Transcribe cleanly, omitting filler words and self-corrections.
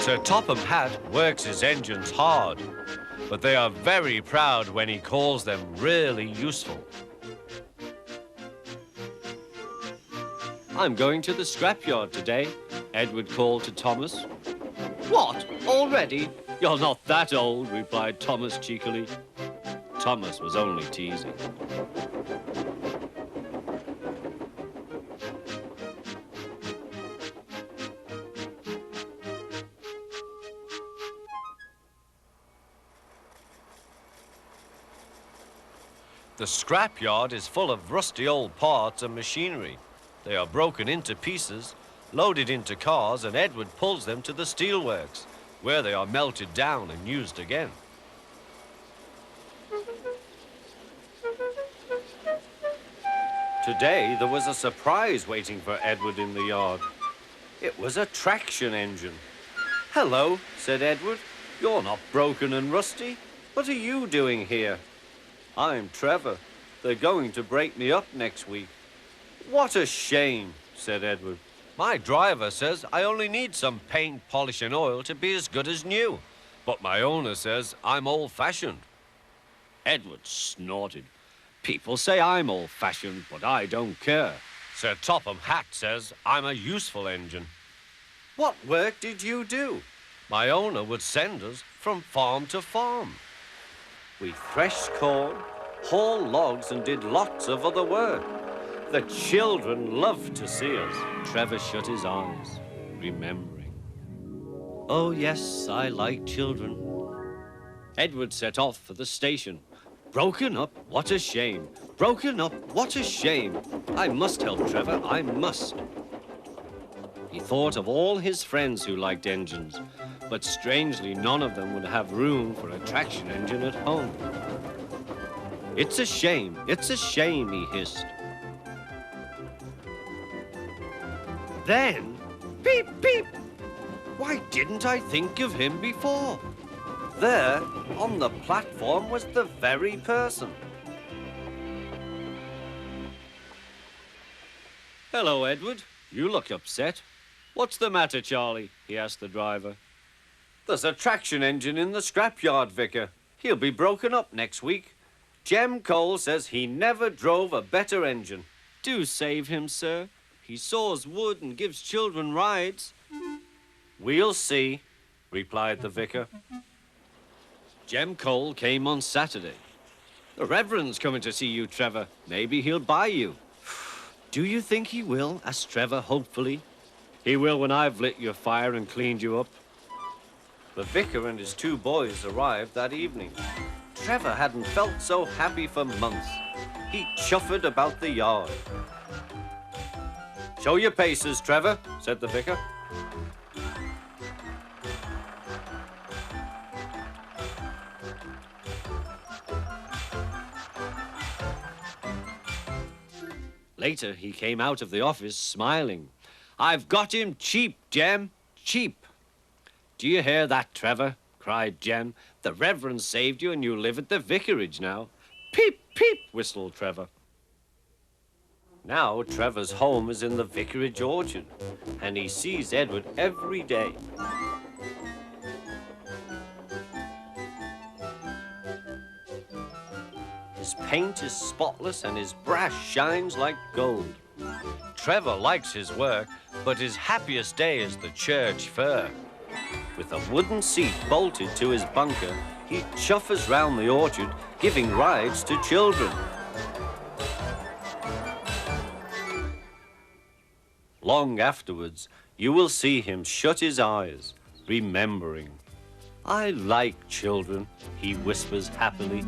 Sir Topham Hatt works his engines hard, but they are very proud when he calls them really useful. I'm going to the scrapyard today, Edward called to Thomas. What? Already? You're not that old, replied Thomas cheekily. Thomas was only teasing. The scrapyard is full of rusty old parts and machinery. They are broken into pieces, loaded into cars, and Edward pulls them to the steelworks, where they are melted down and used again. Today, there was a surprise waiting for Edward in the yard. It was a traction engine. "Hello," said Edward. "You're not broken and rusty. What are you doing here?" "I'm Trevor. They're going to break me up next week." "What a shame," said Edward. "My driver says I only need some paint, polish, and oil to be as good as new. But my owner says I'm old-fashioned." Edward snorted. "People say I'm old-fashioned, but I don't care." Sir Topham Hatt says I'm a useful engine. "What work did you do?" "My owner would send us from farm to farm. We threshed corn, hauled logs, and did lots of other work. The children loved to see us." Trevor shut his eyes, remembering. "Oh, yes, I like children." Edward set off for the station. "Broken up, what a shame. Broken up, what a shame. I must help Trevor, I must." He thought of all his friends who liked engines, but strangely none of them would have room for a traction engine at home. It's a shame, he hissed. Then, beep, beep! Why didn't I think of him before? There, on the platform, was the very person. "Hello, Edward. You look upset. What's the matter, Charlie?" he asked the driver. "There's a traction engine in the scrapyard, Vicar. He'll be broken up next week. Jem Cole says he never drove a better engine." "Do save him, sir. He saws wood and gives children rides." "We'll see," replied the vicar. Jem Cole came on Saturday. "The Reverend's coming to see you, Trevor. Maybe he'll buy you." "Do you think he will?" asked Trevor hopefully. "He will when I've lit your fire and cleaned you up." The vicar and his two boys arrived that evening. Trevor hadn't felt so happy for months. He chuffered about the yard. "Show your paces, Trevor," said the vicar. Later, he came out of the office smiling. "I've got him cheap, Jem, cheap." "Do you hear that, Trevor?" cried Jem. "The Reverend saved you and you live at the vicarage now." "Peep, peep," whistled Trevor. Now Trevor's home is in the vicarage orchard, and he sees Edward every day. His paint is spotless and his brass shines like gold. Trevor likes his work, but his happiest day is the church fair. With a wooden seat bolted to his bunker, he chuffers round the orchard, giving rides to children. Long afterwards, you will see him shut his eyes, remembering. "I like children," he whispers happily.